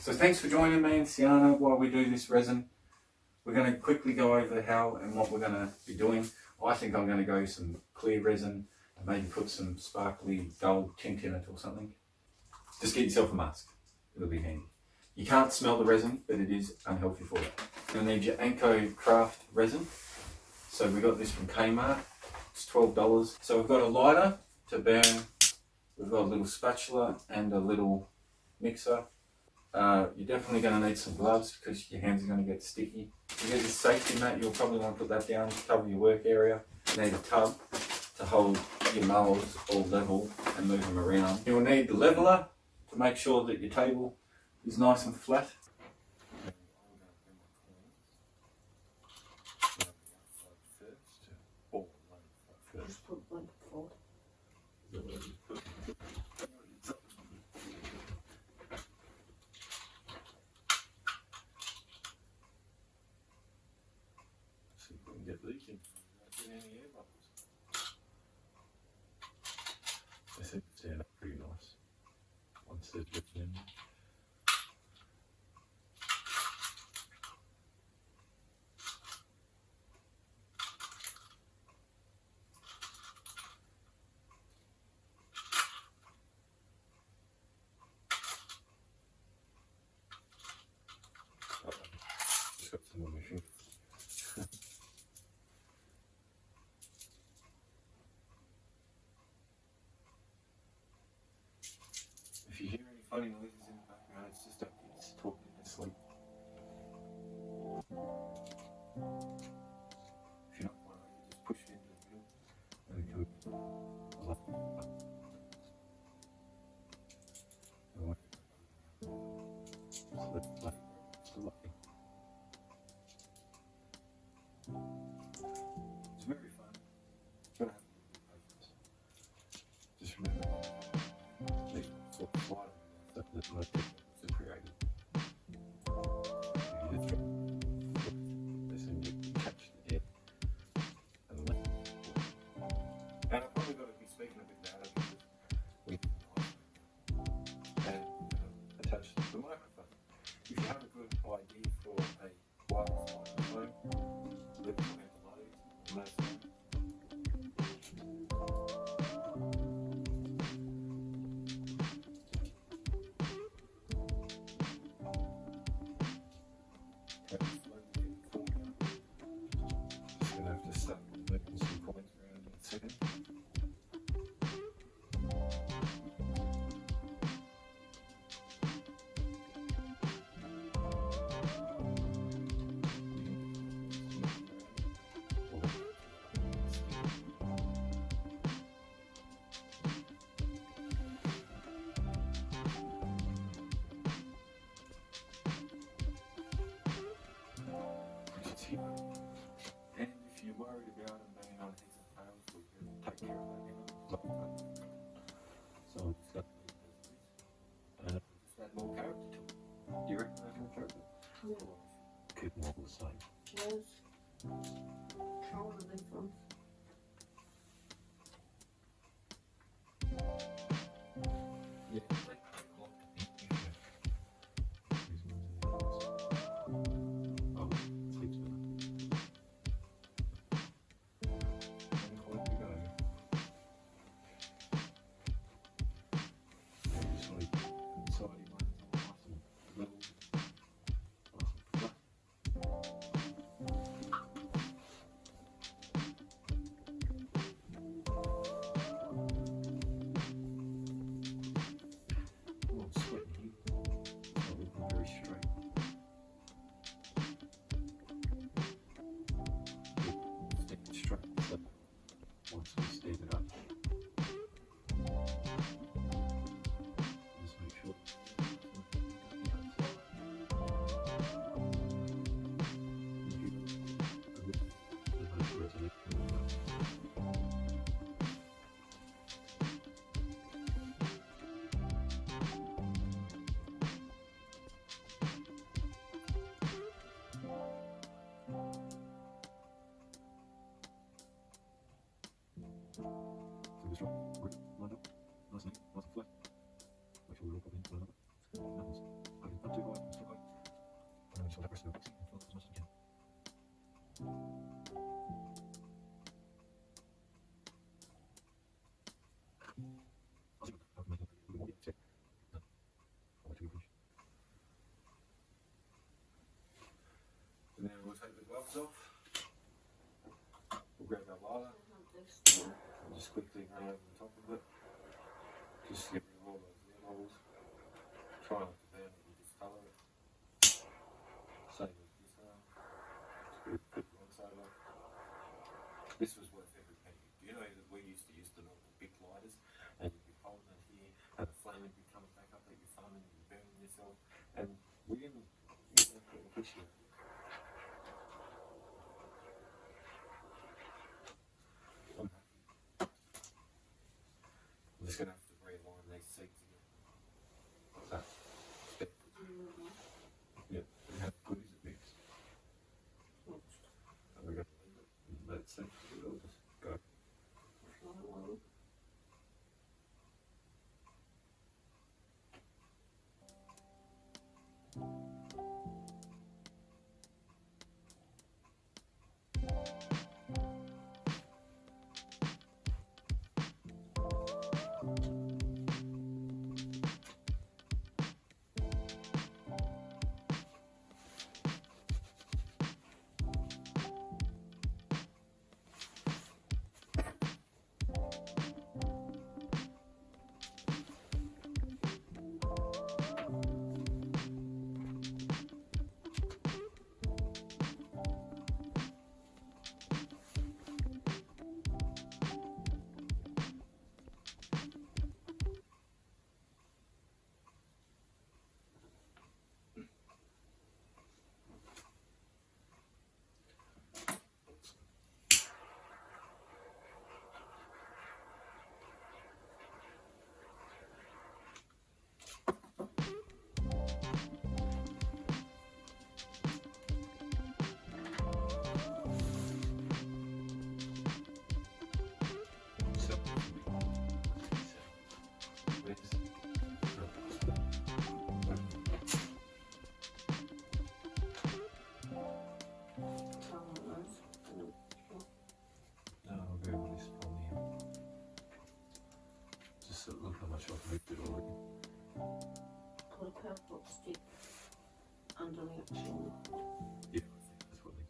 So thanks for joining me and Sienna while we do this resin. We're going to quickly go over how and what we're going to be doing. I think I'm going to go some clear resin and maybe put some sparkly gold tint in it or something. Just get yourself a mask, it'll be handy. You can't smell the resin, but it is unhealthy for you. You'll need your Anko Craft resin. So we got this from Kmart, it's $12. So we've got a lighter to burn, we've got a little spatula and a little mixer. You're definitely going to need some gloves because your hands are going to get sticky. You get this safety mat, you'll probably want to put that down to cover your work area. You need a tub to hold your mowers all level and move them around. You'll need the leveler to make sure that your table is nice and flat. Just put one forward. See if we can get leaking. Get any air bubbles. I think it's turned out pretty nice. Once they've dripped in. Just got some on my fingers. If you hear any funny noises in the background, it's just our kids talking in their sleep. If you're not quite ready, just push it into the middle and it comes. It's very fun. But just remember, they sort of slide stuff that most people have created. If you just try, they seem to catch the air and let it go. And I've probably got to be speaking a bit louder because we and attach the microphone. If you have a good idea for a wireless microphone, let me comment below. Let us know. Just gonna have to start making some points around in a second. And if you're worried about them being on heads and tails, we can take care of that in a So it's got just add more character to it. Do you reckon add more character? Yeah. Keep them all the same. Yes. Try one of these ones. Yeah. Once we stand it up, just make sure. So just line up, nice and flat. Make sure we're all put in line up. And then we'll take the gloves off. We'll grab our lala This, and just quickly run over the top of it. Just to get rid of all those air bubbles. Try not to burn it and discolour it. Same with this arm. Just put the one side off. This was worth every penny. Do you know that we used to use the normal big lighters and you'd be holding it here and the flame would be coming back up at your thumb and you'd be burning yourself, and we didn't appreciate it. I'm just going to have to realign these seats again. So, yeah, we have goodies at mix. And we're going to leave it. Let's see. We'll just go. Look how much I've moved it already. put a purple stick under the actual. Yeah, I think that's what they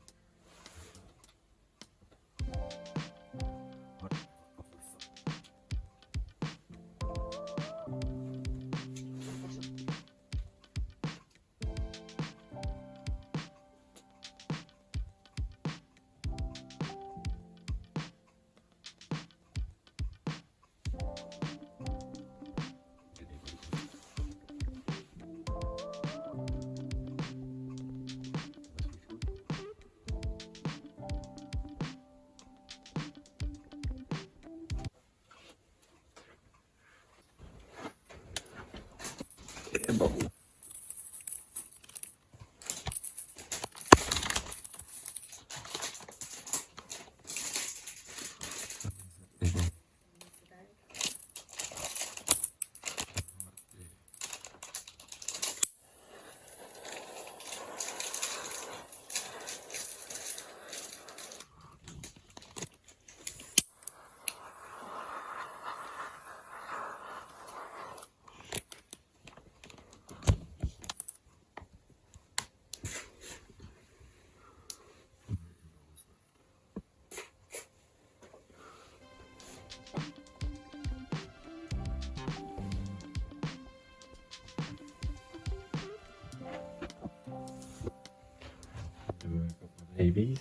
air bubble. Babies.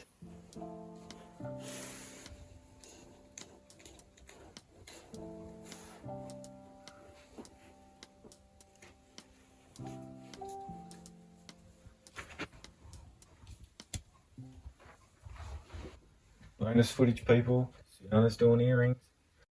Bonus footage, people. Sienna's doing earrings.